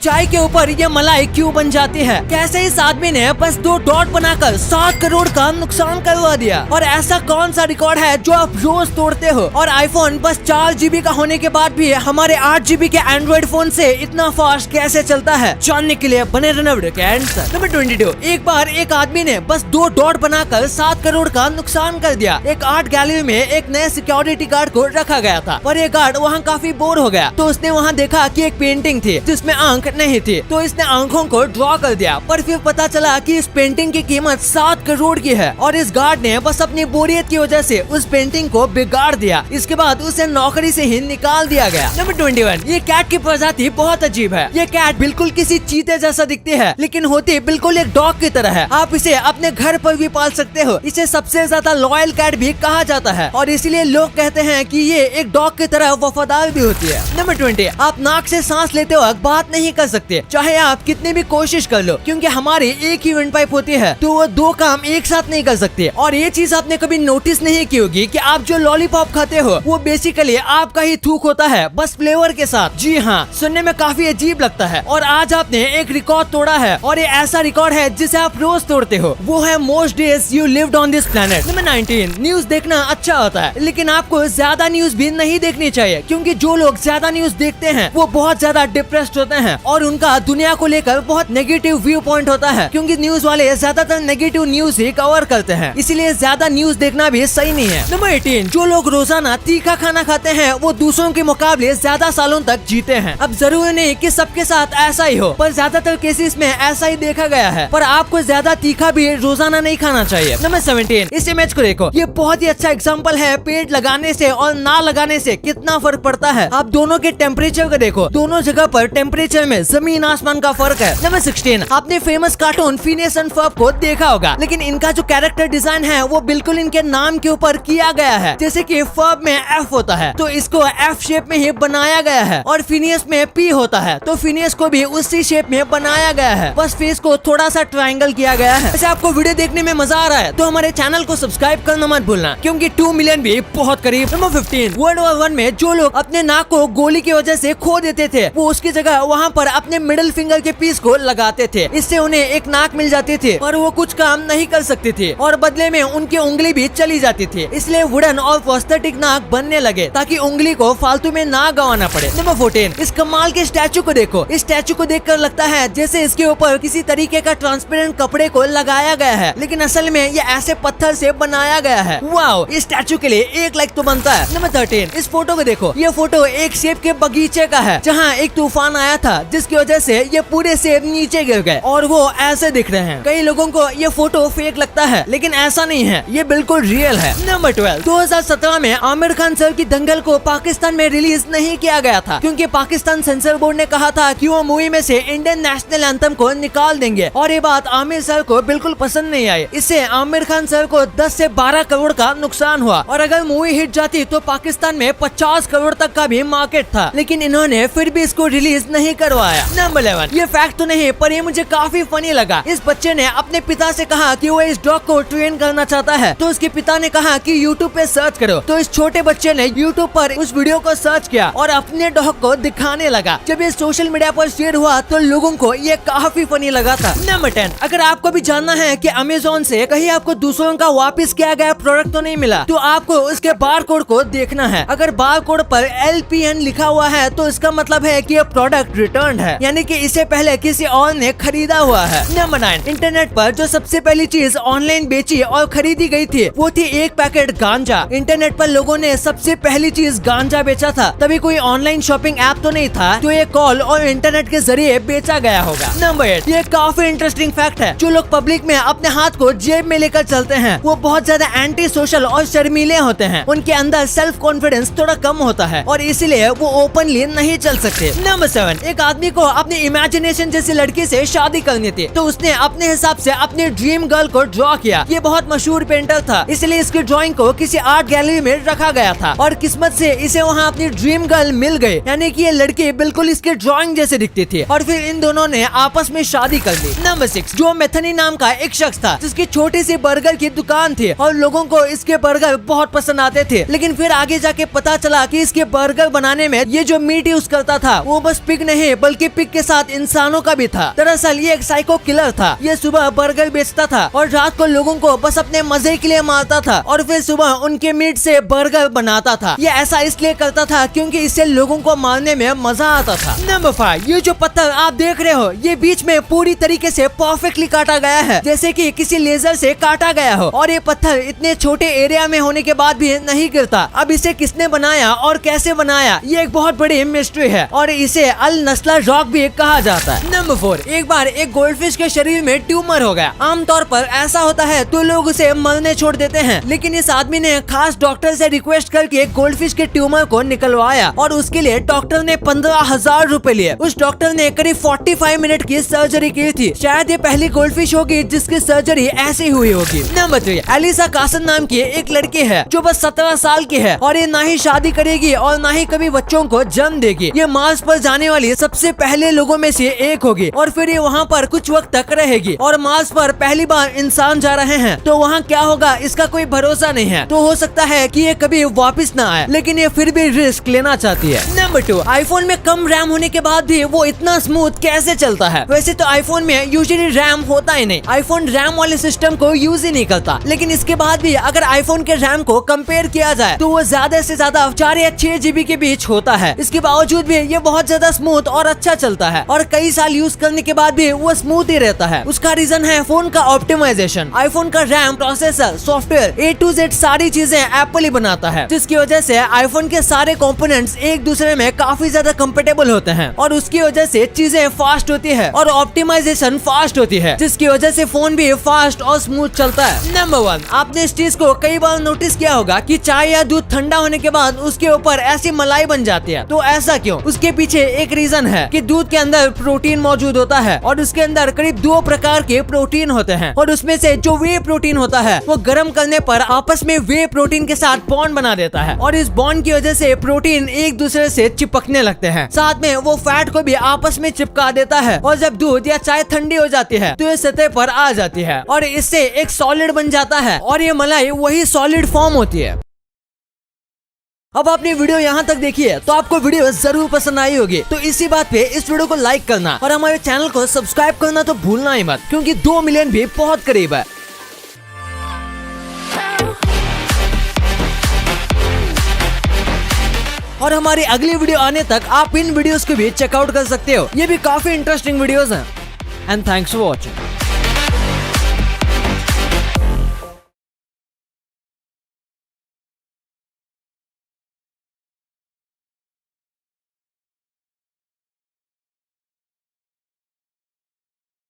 चाय के ऊपर ये मलाई क्यों बन जाती है? कैसे इस आदमी ने बस 2 डॉट बनाकर 7 करोड़ का नुकसान करवा दिया? और ऐसा कौन सा रिकॉर्ड है जो आप रोज तोड़ते हो? और आईफोन बस 4 GB का होने के बाद भी हमारे 8 GB के एंड्रॉइड फोन से इतना फास्ट कैसे चलता है? जानने के लिए बने रहना वीडियो के एंड तक। नंबर 22, एक बार एक आदमी ने बस 2 डॉट बनाकर 7 करोड़ का नुकसान कर दिया। एक आर्ट गैलरी में एक नए सिक्योरिटी गार्ड को रखा गया था, पर ये गार्ड वहाँ काफी बोर हो गया, तो उसने वहाँ देखा कि एक पेंटिंग थी जिसमें आंख नहीं थी, तो इसने आंखों को ड्रॉ कर दिया। पर फिर पता चला कि इस पेंटिंग की कीमत 7 करोड़ की है, और इस गार्ड ने बस अपनी बोरियत की वजह से उस पेंटिंग को बिगाड़ दिया। इसके बाद उसे नौकरी से ही निकाल दिया गया। नंबर 21, ये कैट की प्रजाति बहुत अजीब है। ये कैट बिल्कुल किसी चीते जैसा दिखती है, लेकिन होती बिल्कुल एक डॉग की तरह है। आप इसे अपने घर पर भी पाल सकते हो। इसे सबसे ज्यादा लॉयल कैट भी कहा जाता है, और इसलिए लोग कहते हैं कि ये एक डॉग की तरह वफादार भी होती है। नंबर 20, आप नाक से सांस लेते वक्त बात नहीं कर सकते, चाहे आप कितनी भी कोशिश कर लो, क्योंकि हमारी एक ही विंड पाइप होती है, तो वो 2 काम एक साथ नहीं कर सकते। और ये चीज आपने कभी नोटिस नहीं की होगी कि आप जो लॉलीपॉप खाते हो वो बेसिकली आपका ही थूक होता है, बस फ्लेवर के साथ। जी हाँ, सुनने में काफी अजीब लगता है। और आज आपने एक रिकॉर्ड तोड़ा है, और ये ऐसा रिकॉर्ड है जिसे आप रोज तोड़ते हो। वो है most days you lived on this planet. Number 19, news देखना अच्छा होता है, लेकिन आपको ज्यादा न्यूज भी नहीं देखनी चाहिए, क्योंकि जो लोग ज्यादा न्यूज देखते हैं वो बहुत ज्यादा डिप्रेस्ड होते हैं, और उनका दुनिया को लेकर बहुत नेगेटिव व्यू पॉइंट होता है, क्योंकि न्यूज वाले ज्यादातर नेगेटिव न्यूज ही कवर करते हैं, इसलिए ज्यादा न्यूज देखना भी सही नहीं है। नंबर 18, जो लोग रोजाना तीखा खाना खाते हैं वो दूसरों के मुकाबले ज्यादा सालों तक जीते हैं। अब जरूरी नहीं कि सबके साथ ऐसा ही हो, पर ज्यादातर केसेस में ऐसा ही देखा गया है। पर आपको ज्यादा तीखा भी रोजाना नहीं खाना चाहिए। नंबर 17, इस इमेज को देखो, ये बहुत ही अच्छा एग्जाम्पल है पेड़ लगाने से और ना लगाने से कितना फर्क पड़ता है। आप दोनों के टेम्परेचर को देखो, दोनों जगह पर टेम्परेचर में जमीन आसमान का फर्क है। नंबर 16, आपने famous cartoon Phineas and Ferb को देखा होगा, लेकिन इनका जो कैरेक्टर डिजाइन है वो बिल्कुल इनके नाम के ऊपर किया गया है। जैसे कि फर्ब में एफ होता है तो इसको एफ शेप में ही बनाया गया है, और फिनियस में पी होता है तो फिनियस को भी उसी शेप में बनाया गया है, बस फेस को थोड़ा सा ट्रायंगल किया गया है। वैसे आपको वीडियो देखने में मजा आ रहा है तो हमारे चैनल को सब्सक्राइब करना मत भूलना, क्योंकि 2 मिलियन भी बहुत करीब। नंबर 15, वर्ल्ड वॉर 1 में जो लोग अपने नाक को गोली की वजह से खो देते थे वो उसकी जगह वहाँ पर अपने मिडिल फिंगर के पीस को लगाते थे, इससे उन्हें एक नाक मिल जाती थी, पर वो कुछ काम नहीं कर सकती थी, और बदले में उनकी उंगली भी चली जाती थी। इसलिए वुडन और प्रोस्थेटिक नाक बनने लगे ताकि उंगली को फालतू में ना गंवाना पड़े। नंबर 14, इस कमाल के स्टैचू को देखो। इस स्टैचू को देखकर लगता है जैसे इसके ऊपर किसी तरीके का ट्रांसपेरेंट कपड़े को लगाया गया है, लेकिन असल में ये ऐसे पत्थर से बनाया गया है। वाओ, इस स्टैचू के लिए 1 लाइक तो बनता है। नंबर 13, इस फोटो को देखो। ये फोटो एक सेब के बगीचे का है, जहाँ एक तूफान आया था जिसकी वजह से ये पूरे सेब नीचे गिर गए और वो ऐसे दिख रहे हैं। कई लोगों को ये फोटो फेक लगता है, लेकिन ऐसा नहीं है, ये बिल्कुल रियल है। नंबर 12, 2017 में आमिर खान सर की दंगल को पाकिस्तान में रिलीज नहीं किया गया था, क्योंकि पाकिस्तान सेंसर बोर्ड ने कहा था कि वो मूवी में से इंडियन नेशनल एंथम को निकाल देंगे, और ये बात आमिर सर को बिल्कुल पसंद नहीं आई। इससे आमिर खान सर को 10 से 12 करोड़ का नुकसान हुआ, और अगर मूवी हिट जाती तो पाकिस्तान में 50 करोड़ तक का भी मार्केट था, लेकिन इन्होंने फिर भी इसको रिलीज नहीं करवाया। नंबर 11, ये फैक्ट तो नहीं, पर ये मुझे काफी फनी लगा। इस बच्चे ने अपने पिता से कहा कि वो इस डॉग को ट्रेन करना चाहता है, तो उसके पिता ने कहा कि यूट्यूब पे सर्च करो। तो इस छोटे बच्चे ने यूट्यूब पर उस वीडियो को सर्च किया और अपने डॉग को दिखाने लगा। जब ये सोशल मीडिया पर शेयर हुआ तो लोगों को ये काफी फनी लगा था। नंबर 10, अगर आपको भी जानना है कि अमेज़न से कहीं आपको दूसरों का वापस किया गया प्रोडक्ट तो नहीं मिला, तो आपको उसके बार कोड को देखना है। अगर बार कोड पर LPN लिखा हुआ है तो इसका मतलब है कि ये प्रोडक्ट रिटर्न है, यानी कि इसे पहले किसी और ने खरीदा हुआ है। नंबर 9, इंटरनेट पर जो सबसे पहली चीज ऑनलाइन बेची और खरीदी गई थी वो थी 1 पैकेट गांजा। इंटरनेट पर लोगों ने सबसे पहली चीज गांजा बेचा था, तभी कोई ऑनलाइन शॉपिंग ऐप तो नहीं था, तो ये कॉल और इंटरनेट के जरिए बेचा गया होगा। नंबर 8, ये काफी इंटरेस्टिंग फैक्ट है। जो लोग पब्लिक में अपने हाथ को जेब में लेकर चलते हैं वो बहुत ज्यादा एंटी सोशल और शर्मीले होते हैं। उनके अंदर सेल्फ कॉन्फिडेंस थोड़ा कम होता है और इसलिए वो ओपनली नहीं चल सकते। नंबर 7, एक आदमी को अपनी इमेजिनेशन जैसी लड़की से शादी करनी थी, तो उसने अपने हिसाब से अपनी ड्रीम गर्ल को ड्रॉ किया। ये बहुत मशहूर पेंटर था, इसलिए इसकी ड्राइंग को किसी आर्ट गैलरी में रखा गया था, और किस्मत से इसे वहाँ अपनी ड्रीम गर्ल मिल गई, यानी कि ये लड़की बिल्कुल इसके ड्राइंग जैसे दिखती थी, और फिर इन दोनों ने आपस में शादी कर ली। नंबर 6, जो मेथनी नाम का एक शख्स था जिसकी छोटी सी बर्गर की दुकान थी और लोगों को इसके बर्गर बहुत पसंद आते थे, लेकिन फिर आगे जाके पता चला कि इसके बर्गर बनाने में ये जो मीट यूज करता था वो बस पिग नहीं बल्कि पिग के साथ इंसानों का भी था। दरअसल ये एक साइको किलर था। ये सुबह बर्गर बेचता था और रात को लोगों को बस अपने मजे के लिए मारता था और फिर सुबह उनके मीट से बर्गर बनाता था। ये ऐसा इसलिए करता था क्योंकि इससे लोगों को मारने में मजा आता था। नंबर 5, ये जो पत्थर आप देख रहे हो ये बीच में पूरी तरीके से परफेक्टली काटा गया है, जैसे कि किसी लेजर से काटा गया हो। और ये पत्थर इतने छोटे एरिया में होने के बाद भी नहीं गिरता। अब इसे किसने बनाया और कैसे बनाया ये एक बहुत बड़ी मिस्ट्री है और इसे अल नस्ला रॉक भी कहा जाता है। नंबर 4, एक बार एक गोल्डफिश के शरीर में ट्यूमर हो गया। आमतौर पर ऐसा होता है तो लोग उसे मरने छोड़ देते हैं, लेकिन इस आदमी ने खास डॉक्टर से रिक्वेस्ट करके गोल्डफिश के ट्यूमर को निकलवाया और उसके लिए डॉक्टर ने 15,000 रूपए लिए। उस डॉक्टर ने करीब 45 मिनट की सर्जरी की थी। शायद ये पहली गोल्डफिश होगी जिसकी सर्जरी ऐसी हुई होगी। नंबर 3, एलिसा कार्सन नाम की एक लड़की है जो बस 17 साल की है और ये ना ही शादी करेगी और ना ही कभी बच्चों को जन्म देगी। ये मार्स पर जाने वाली सबसे पहले लोगों में से एक होगी और फिर ये वहाँ पर कुछ वक्त तक रहेगी। और मार्स पर पहली बार इंसान जा रहे हैं तो वहाँ क्या होगा इसका कोई भरोसा नहीं है। तो हो सकता है कि ये कभी वापस ना आए, लेकिन ये फिर भी रिस्क लेना चाहती है। नंबर 2, आईफोन में कम रैम होने के बाद भी वो इतना स्मूथ कैसे चलता है? वैसे तो आईफोन में यूजुअली रैम होता ही नहीं। आईफोन रैम वाले सिस्टम को यूज ही नहीं करता, लेकिन इसके बाद भी अगर आईफोन के रैम को कंपेयर किया जाए तो वो ज्यादा से ज्यादा 4 या 6 GB के बीच होता है। इसके बावजूद भी ये बहुत ज्यादा स्मूथ और अच्छा चलता है और कई साल यूज करने के बाद भी वो स्मूथ ही रहता है। उसका रीजन है फोन का ऑप्टिमाइजेशन। आईफोन का RAM, processor, software A to Z सारी चीजें एप्पल ही बनाता है, जिसकी वजह से आईफोन के सारे कंपोनेंट्स एक दूसरे में काफी ज्यादा कंपेटेबल होते हैं और उसकी वजह से चीजें फास्ट होती है और ऑप्टिमाइजेशन फास्ट होती है, जिसकी वजह से फोन भी फास्ट और स्मूथ चलता है। नंबर 1, आपने इस चीज को कई बार नोटिस किया होगा कि चाय या दूध ठंडा होने के बाद उसके ऊपर ऐसी मलाई बन जाती है। तो ऐसा क्यों? उसके पीछे एक रीजन है कि दूध के अंदर प्रोटीन मौजूद होता है और उसके अंदर करीब 2 प्रकार के प्रोटीन होते हैं और उसमें से जो वे प्रोटीन होता है वो गर्म करने पर आपस में वे प्रोटीन के साथ बॉन्ड बना देता है और इस बॉन्ड की वजह से प्रोटीन एक दूसरे से चिपकने लगते हैं। साथ में वो फैट को भी आपस में चिपका देता है और जब दूध या चाय ठंडी हो जाती है तो ये सतह पर आ जाती है और इससे एक सॉलिड बन जाता है और ये मलाई वही सॉलिड फॉर्म होती है। अब आपने वीडियो यहाँ तक देखी है तो आपको वीडियो जरूर पसंद आई होगी। तो इसी बात पे इस वीडियो को लाइक करना और हमारे चैनल को सब्सक्राइब करना तो भूलना ही मत, क्योंकि 2 मिलियन भी बहुत करीब है। और हमारी अगली वीडियो आने तक आप इन वीडियोस को भी चेकआउट कर सकते हो। ये भी काफी इंटरेस्टिंग वीडियोस हैं। And thanks for watching.